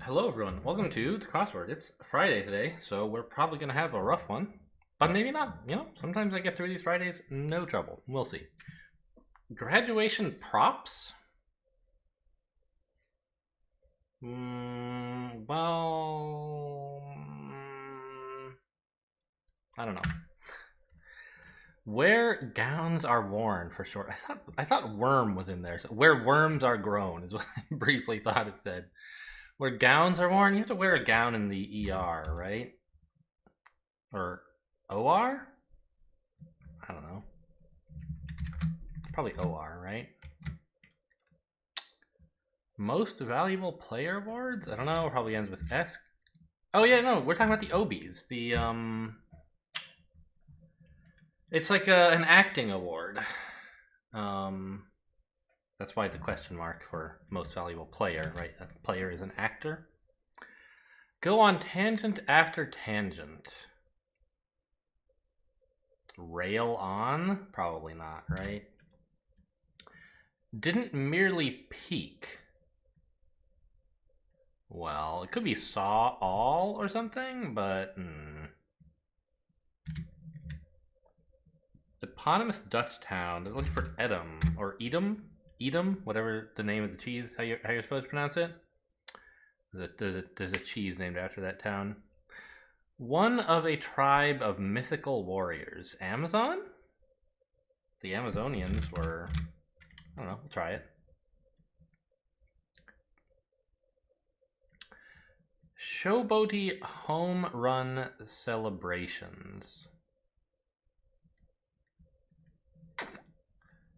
Hello everyone, welcome to the Crossword. It's Friday today, so we're probably going to have a rough one, but maybe not. You know, sometimes I get through these Fridays, no trouble. We'll see. Graduation props? I don't know. Where gowns are worn, for short. I thought worm was in there. So where worms are grown is what I briefly thought it said. Where gowns are worn, you have to wear a gown in the ER, right? Or OR? I don't know. Probably OR, right? Most valuable player awards? I don't know. Probably ends with S. Oh yeah, no, we're talking about the OBs. It's like an acting award. That's why the question mark for most valuable player, right? A player is an actor. Go on tangent after tangent. Rail on? Probably not, right? Didn't merely peak. Well, it could be saw all or something, but eponymous Dutch town. They're looking for Edam or Edam, whatever the name of the cheese. How you're supposed to pronounce it? There's a cheese named after that town. One of a tribe of mythical warriors. Amazon? The Amazonians were... I don't know, we'll try it. Showboaty home run celebrations.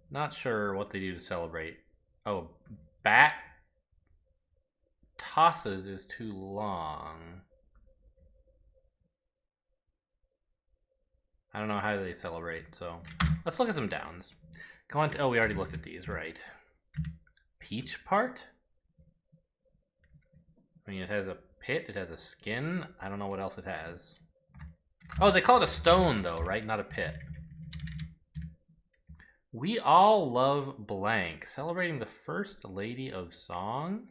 Not sure what they do to celebrate. Oh, bat tosses is too long. I don't know how they celebrate, so let's look at some downs. Go on to, oh, we already looked at these, right? Peach part? I mean, it has a pit, it has a skin. I don't know what else it has. Oh, they call it a stone, though, right? Not a pit. We all love blank. Celebrating the first lady of song?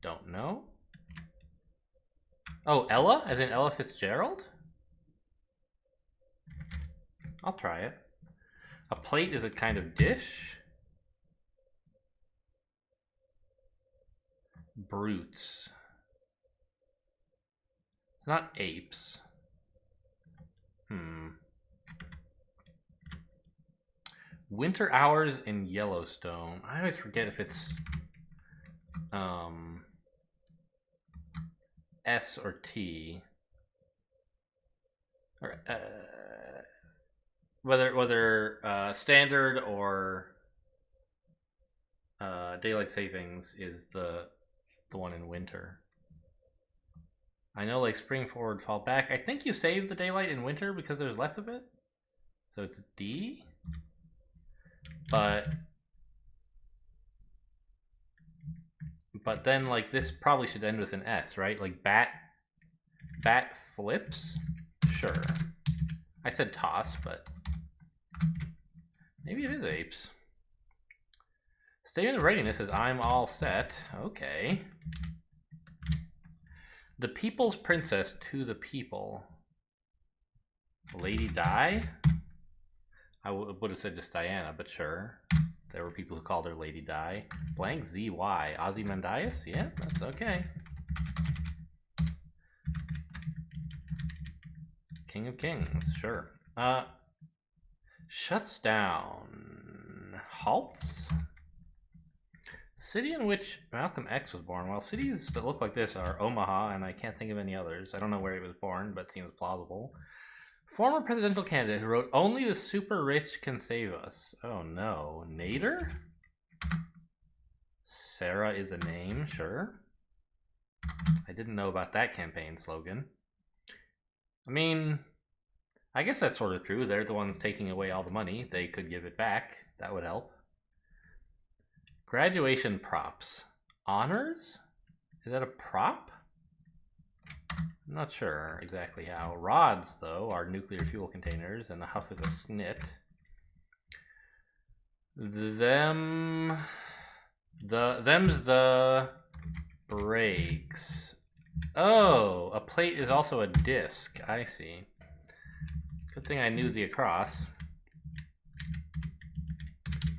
Don't know. Oh, Ella? As in Ella Fitzgerald? I'll try it. A plate is a kind of dish. Brutes. It's not apes. Winter hours in Yellowstone. I always forget if it's S or T. Or, whether standard or daylight savings is the one in winter. I know, like spring forward, fall back. I think you save the daylight in winter because there's less of it. So it's D. But then like this probably should end with an S, right? Like bat flips? Sure. I said toss, but maybe it is apes. Statement of readiness says I'm all set. Okay. The people's princess to the people. Lady Di? I would have said just Diana, but sure. There were people who called her Lady Di. Blank ZY. Ozymandias? Yeah, that's okay. King of Kings, sure. Shuts down. Halts? City in which Malcolm X was born. Well, cities that look like this are Omaha, and I can't think of any others. I don't know where he was born, but it seems plausible. Former presidential candidate who wrote "Only the super rich can save us." Oh no. Nader? Sarah is a name, sure. I didn't know about that campaign slogan. I mean, I guess that's sort of true. They're the ones taking away all the money. They could give it back. That would help. Graduation props. Honors? Is that a prop? I'm not sure exactly how. Rods, though, are nuclear fuel containers, and the huff is a snit. Them Them's the breaks. Oh, a plate is also a disc. I see. Good thing I knew the across.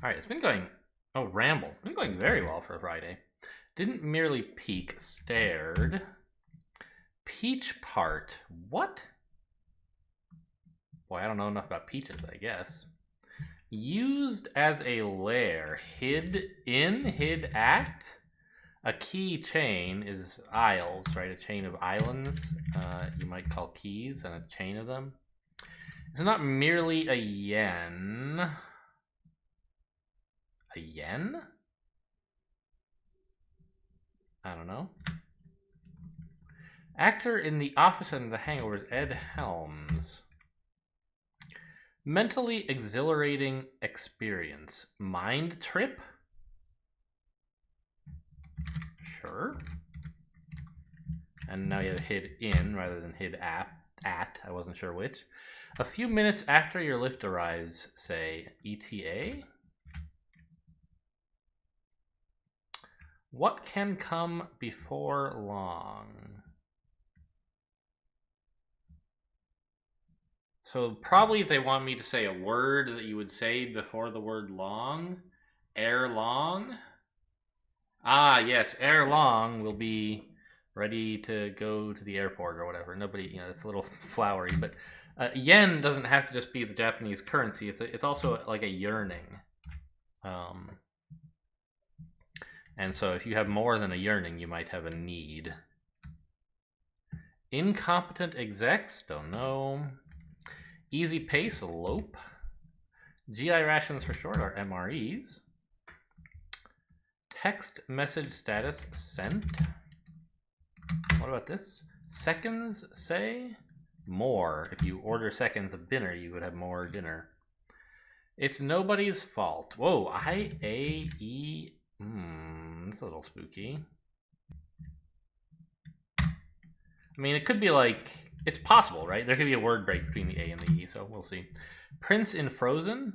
Alright, it's been going... Oh, ramble. It's been going very well for a Friday. Didn't merely peek, stared. Peach part. What? Boy, I don't know enough about peaches, I guess. Used as a lair. Hid in, hid at. A key chain is isles, right? A chain of islands, you might call keys, and a chain of them. It's not merely a yen. A yen? I don't know. Actor in The Office and The Hangover is Ed Helms. Mentally exhilarating experience. Mind trip? Sure. And now you have hid in rather than hid at. I wasn't sure which. A few minutes after your lift arrives, say ETA. What can come before long? So probably if they want me to say a word that you would say before the word long, ere long. Ah, yes, ere long we'll be ready to go to the airport or whatever. Nobody, it's a little flowery, but yen doesn't have to just be the Japanese currency. It's also like a yearning. And so if you have more than a yearning, you might have a need. Incompetent execs, don't know. Easy pace, lope. GI rations for short are MREs. Text message status sent. What about this? Seconds say more. If you order seconds of dinner, you would have more dinner. It's nobody's fault. Whoa, IAE. That's a little spooky. I mean, it could be like, it's possible, right? There could be a word break between the A and the E, so we'll see. Prince in Frozen.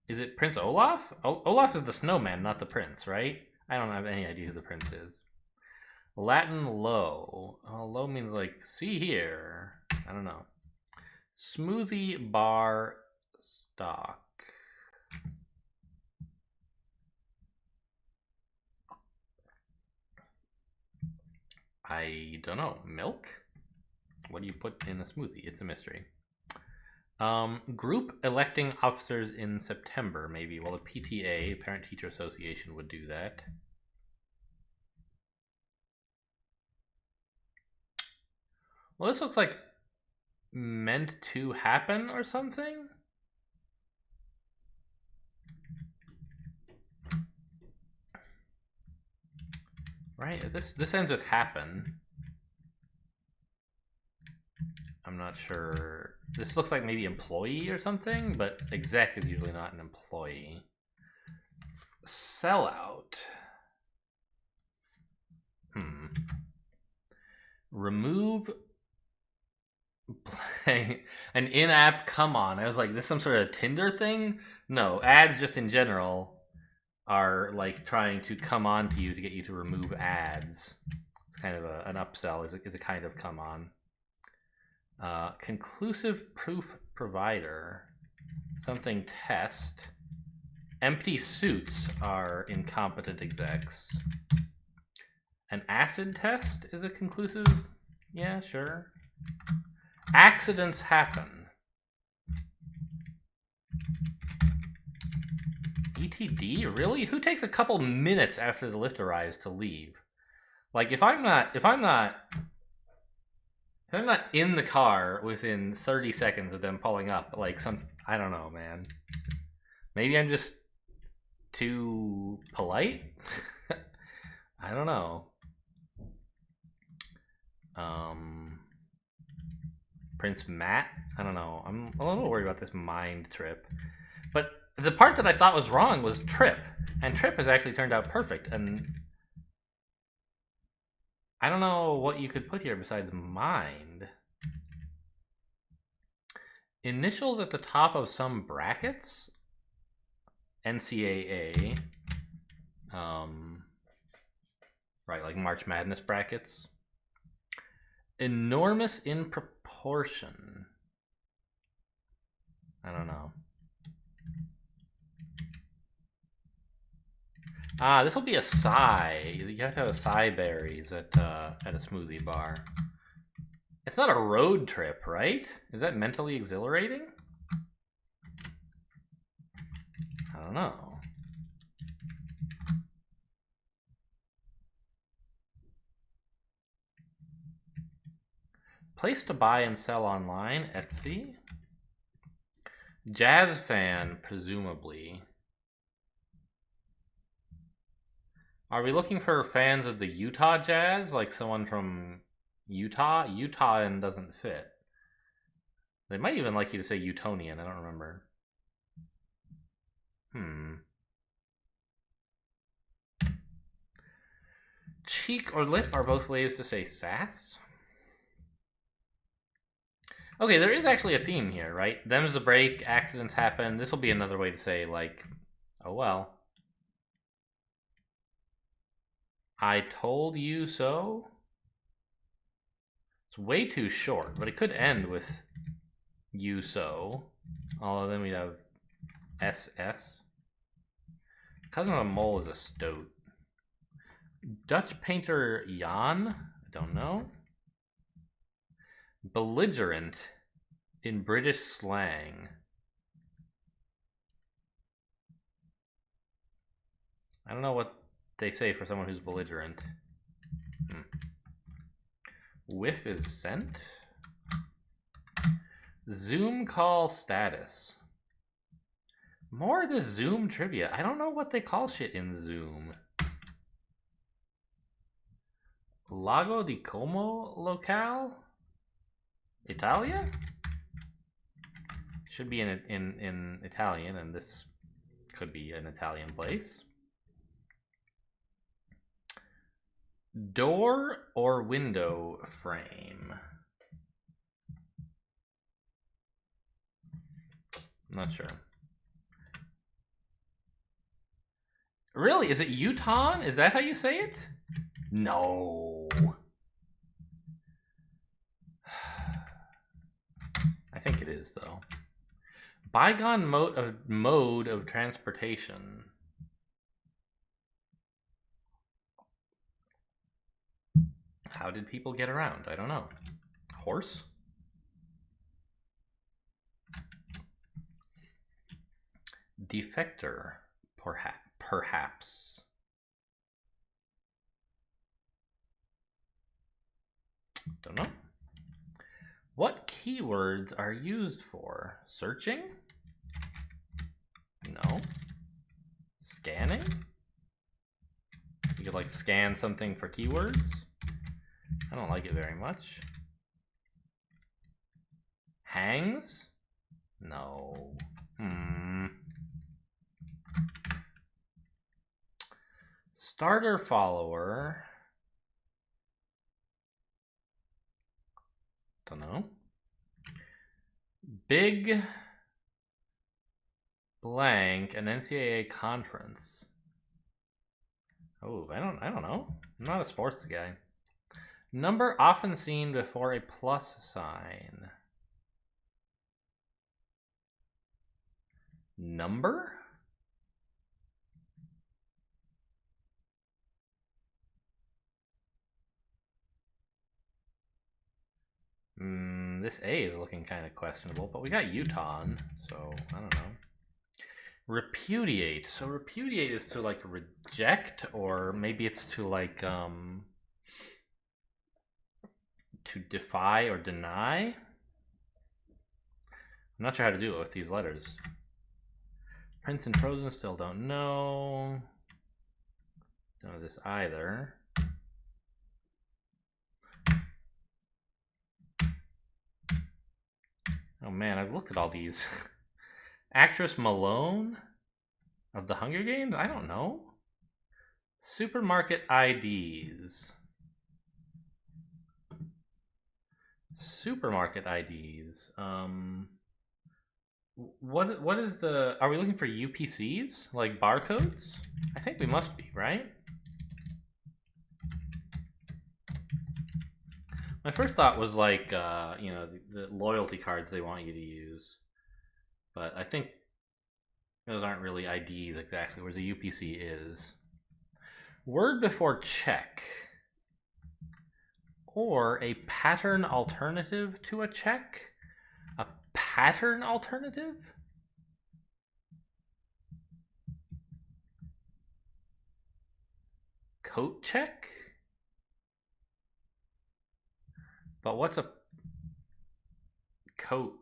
Is it Prince Olaf? Olaf is the snowman, not the prince, right? I don't have any idea who the prince is. Latin low. Oh, low means like, see here. I don't know. Smoothie bar stock. I don't know. Milk? What do you put in a smoothie? It's a mystery. Group electing officers in September, maybe. Well, the PTA, Parent Teacher Association, would do that. Well, this looks like meant to happen or something. Right, this ends with happen. I'm not sure. This looks like maybe employee or something, but exec is usually not an employee. Sellout. Remove play an in-app come on. I was like, this is some sort of Tinder thing? No, ads just in general are like trying to come on to you to get you to remove ads. It's kind of an upsell is a kind of come on. Conclusive proof provider. Something test. Empty suits are incompetent execs. An acid test is a conclusive? Yeah, sure. Accidents happen. ETD? Really? Who takes a couple minutes after the lift arrives to leave? Like if I'm not in the car within 30 seconds of them pulling up, like I don't know, man. Maybe I'm just too polite? I don't know. Prince Matt? I don't know. I'm a little worried about this mind trip. But the part that I thought was wrong was trip. And trip has actually turned out perfect. And I don't know what you could put here besides mind. Initials at the top of some brackets. NCAA. Right, like March Madness brackets. Enormous in proportion. I don't know. This will be a Psy. You have to have acai berries at a smoothie bar. It's not a road trip, right? Is that mentally exhilarating? I don't know. Place to buy and sell online, Etsy. Jazz fan, presumably. Are we looking for fans of the Utah Jazz? Like someone from Utah? Utahan doesn't fit. They might even like you to say Utonian, I don't remember. Cheek or lip are both ways to say sass. Okay, there is actually a theme here, right? Them's the break, accidents happen. This will be another way to say, like, oh well. I told you so? It's way too short, but it could end with you so. Although then we'd have SS. Cousin of a mole is a stoat. Dutch painter Jan? I don't know. Belligerent in British slang. I don't know what they say for someone who's belligerent. Whiff is sent. Zoom call status. More of this Zoom trivia. I don't know what they call shit in Zoom. Lago di Como locale? Italia? Should be in Italian, and this could be an Italian place. Door or window frame? I'm not sure. Really? Is it Utah? Is that how you say it? No. I think it is, though. Bygone mode of transportation. How did people get around? I don't know. Horse? Defector, perhaps. Don't know. What keywords are used for? Searching? No. Scanning? You could like scan something for keywords? I don't like it very much. Hangs? No. Starter follower. Don't know. Big blank, an NCAA conference. Oh, I don't know. I'm not a sports guy. Number often seen before a plus sign. Number? This A is looking kind of questionable, but we got Utah, so I don't know. Repudiate. So repudiate is to like reject, or maybe it's to like to defy or deny. I'm not sure how to do it with these letters. Prince and Frozen, still don't know. Don't know this either. Oh man, I've looked at all these. Actress Malone of the Hunger Games? I don't know. Supermarket IDs. Supermarket IDs. What is the? Are we looking for UPCs like barcodes? I think we must be, right? My first thought was like you know, the loyalty cards they want you to use, but I think those aren't really IDs exactly where the UPC is. Word before check, or a pattern alternative to a check. A pattern alternative? Coat check? But what's a coat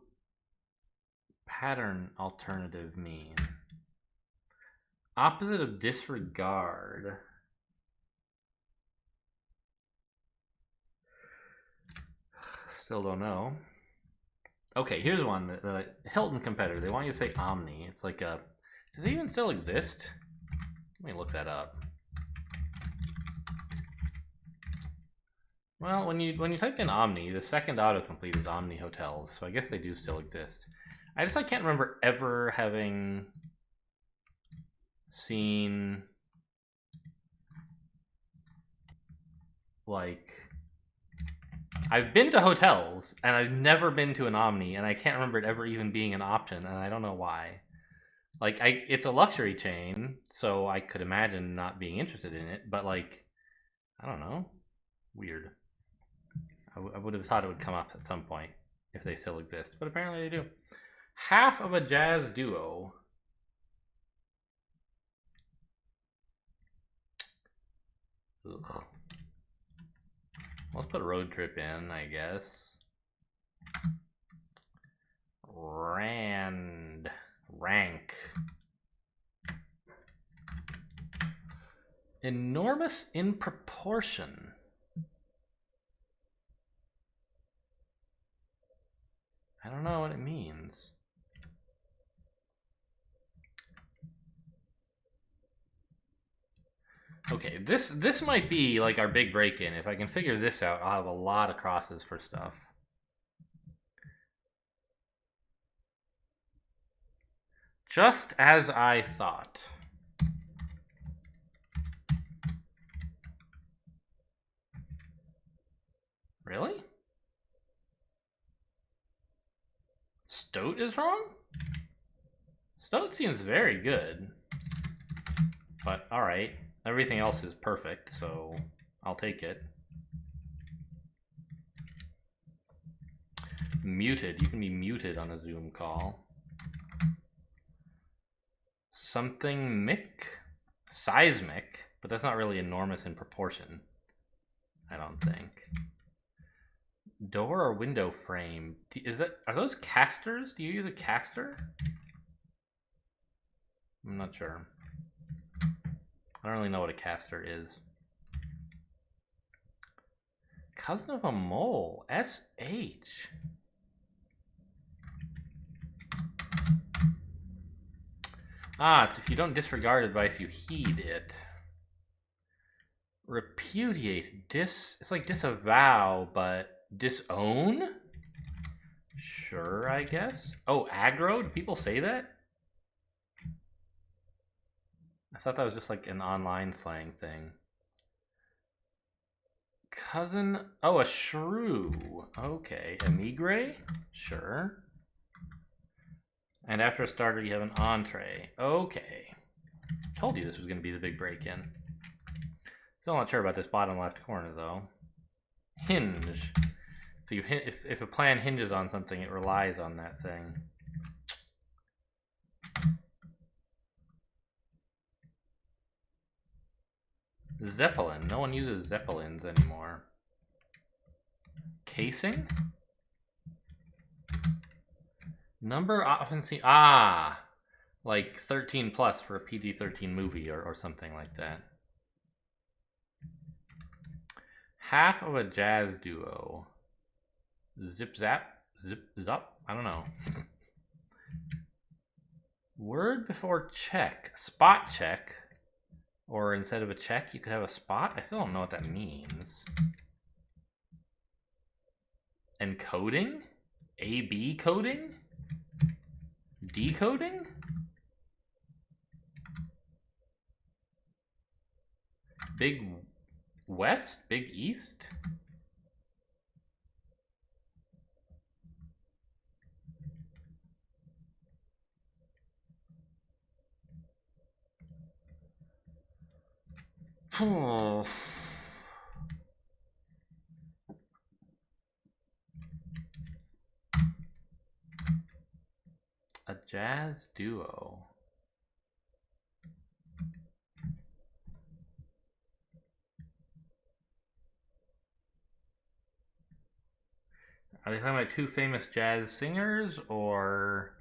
pattern alternative mean? Opposite of disregard. Still don't know. Okay, here's one. The Hilton competitor. They want you to say Omni. It's like a... Does it even still exist? Let me look that up. Well, when you type in Omni, the second autocomplete is Omni Hotels, so I guess they do still exist. I can't remember ever having seen like... I've been to hotels, and I've never been to an Omni, and I can't remember it ever even being an option, and I don't know why. Like, it's a luxury chain, so I could imagine not being interested in it, but like, I don't know. Weird. I would have thought it would come up at some point if they still exist, but apparently they do. Half of a jazz duo. Ugh. Let's put road trip in, I guess. Rank. Enormous in proportion. I don't know what it means. Okay, this might be like our big break-in. If I can figure this out, I'll have a lot of crosses for stuff. Just as I thought. Really? Stoat is wrong? Stoat seems very good. But alright. Everything else is perfect, so I'll take it. Muted. You can be muted on a Zoom call. Something mic? Seismic, but that's not really enormous in proportion. I don't think. Door or window frame? Are those casters? Do you use a caster? I'm not sure. I don't really know what a caster is. Cousin of a mole. SH. Ah, it's if you don't disregard advice, you heed it. Repudiate. It's like disavow, but disown? Sure, I guess. Oh, aggro? Do people say that? I thought that was just like an online slang thing. Cousin... Oh, a shrew. Okay. Emigre? Sure. And after a starter, you have an entree. Okay. Told you this was going to be the big break-in. Still not sure about this bottom left corner, though. Hinge. If a plan hinges on something, it relies on that thing. Zeppelin. No one uses Zeppelins anymore. Casing? Number often seen... Ah! Like 13 plus for a PG-13 movie or something like that. Half of a jazz duo. Zip zap? Zip zop? I don't know. Word before check. Spot check. Or instead of a check, you could have a spot? I still don't know what that means. Encoding? AB coding? Decoding? Big West? Big East? A jazz duo. Are they talking about two famous jazz singers, or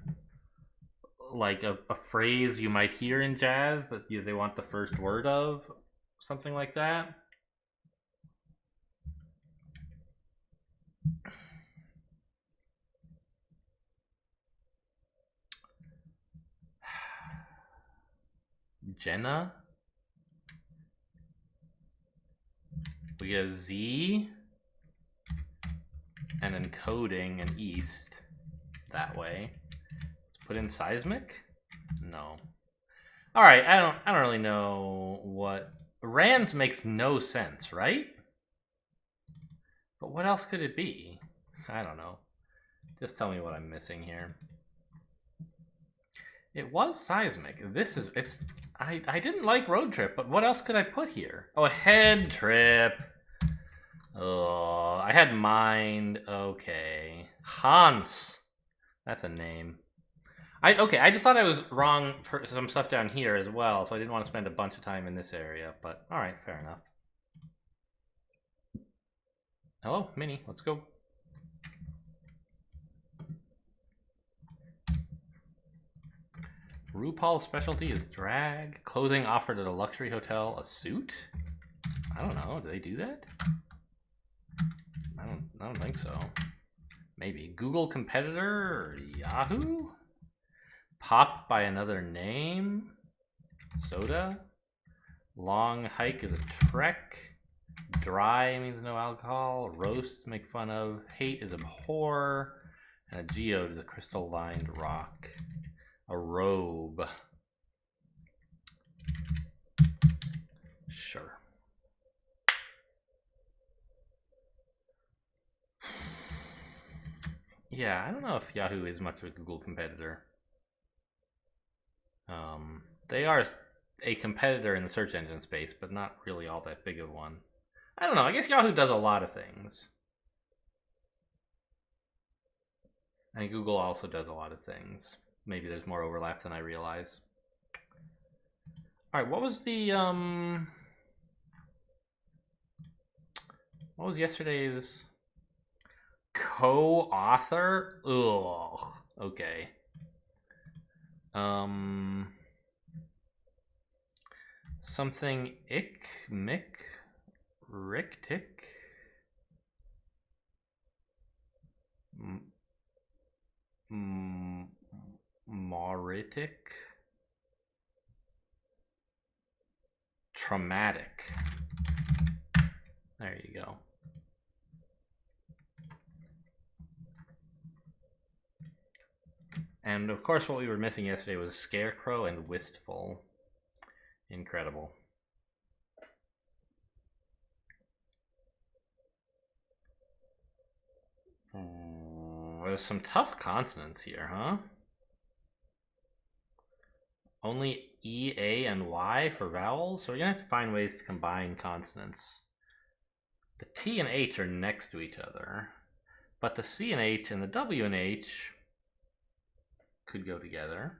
like a phrase you might hear in jazz that they want the first word of? Something like that? Jenna? We get a Z, and then coding and east that way. Let's put in seismic? No. All right, I don't really know what Rands makes no sense, right? But what else could it be? I don't know. Just tell me what I'm missing here. It was seismic. I didn't like road trip, but what else could I put here? Oh, a head trip. Oh, I had mind. Okay. Hans. That's a name. Okay, I just thought I was wrong for some stuff down here as well, so I didn't want to spend a bunch of time in this area, but alright, fair enough. Hello, Minnie, let's go. RuPaul's specialty is drag. Clothing offered at a luxury hotel. A suit? I don't know. Do they do that? I don't think so. Maybe. Google competitor? Yahoo? Pop by another name? Soda? Long hike is a trek. Dry means no alcohol. Roast, make fun of. Hate is abhor. And a geode is a crystal lined rock. A robe. Sure. Yeah, I don't know if Yahoo is much of a Google competitor. They are a competitor in the search engine space, but not really all that big of one. I don't know. I guess Yahoo does a lot of things. And Google also does a lot of things. Maybe there's more overlap than I realize. All right, what was the what was yesterday's co-author? Ugh. Okay. Something ick, mick, rick, tick. Moritic. Traumatic. There you go. And of course what we were missing yesterday was Scarecrow and Wistful. Incredible. There's some tough consonants here, huh? Only E, A, and Y for vowels? So we're gonna have to find ways to combine consonants. The T and H are next to each other, but the C and H and the W and H could go together.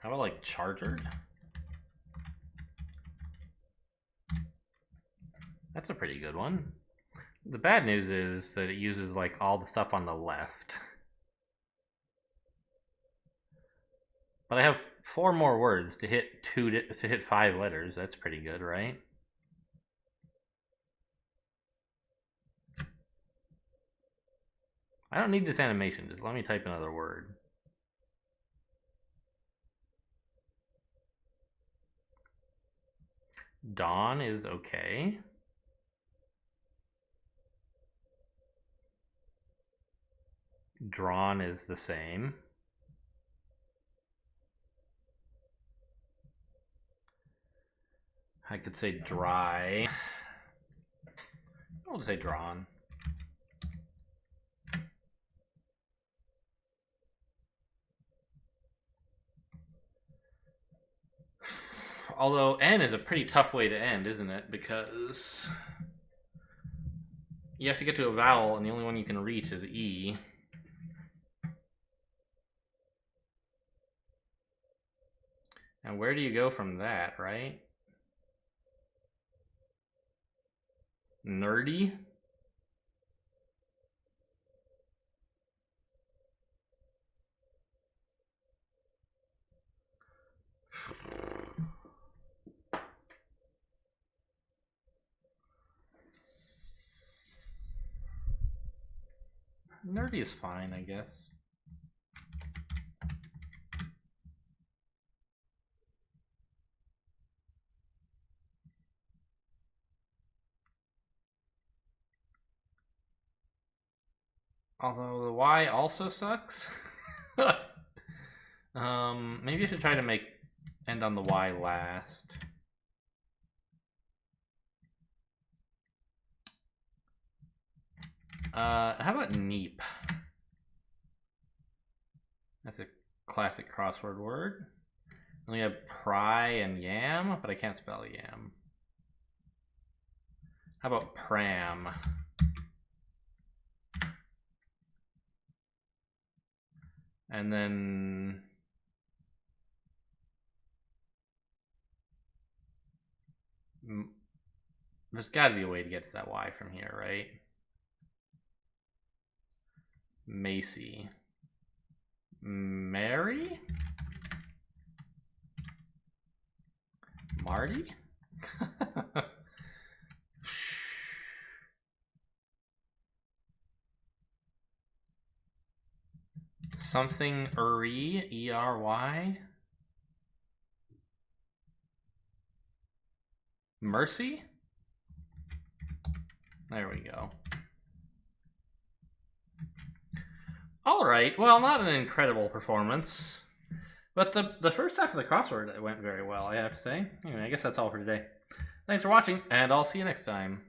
How about like chartered? That's a pretty good one. The bad news is that it uses like all the stuff on the left. But I have 4 more words to hit 5 letters. That's pretty good, right? I don't need this animation. Just let me type another word. Dawn is okay. Drawn is the same. I could say dry. I'll just say drawn. Although N is a pretty tough way to end, isn't it? Because you have to get to a vowel, and the only one you can reach is E. And where do you go from that, right? Nerdy? Nerdy is fine, I guess. Although the Y also sucks. Maybe I should try to end on the Y last. How about neep? That's a classic crossword word. Then we have pry and yam, but I can't spell yam. How about pram? And then there's got to be a way to get to that Y from here, right? Macy. Mary? Marty? Something Eri, E-R-Y? Mercy? There we go. All right, well, not an incredible performance, but the first half of the crossword went very well, I have to say. Anyway, I guess that's all for today. Thanks for watching, and I'll see you next time.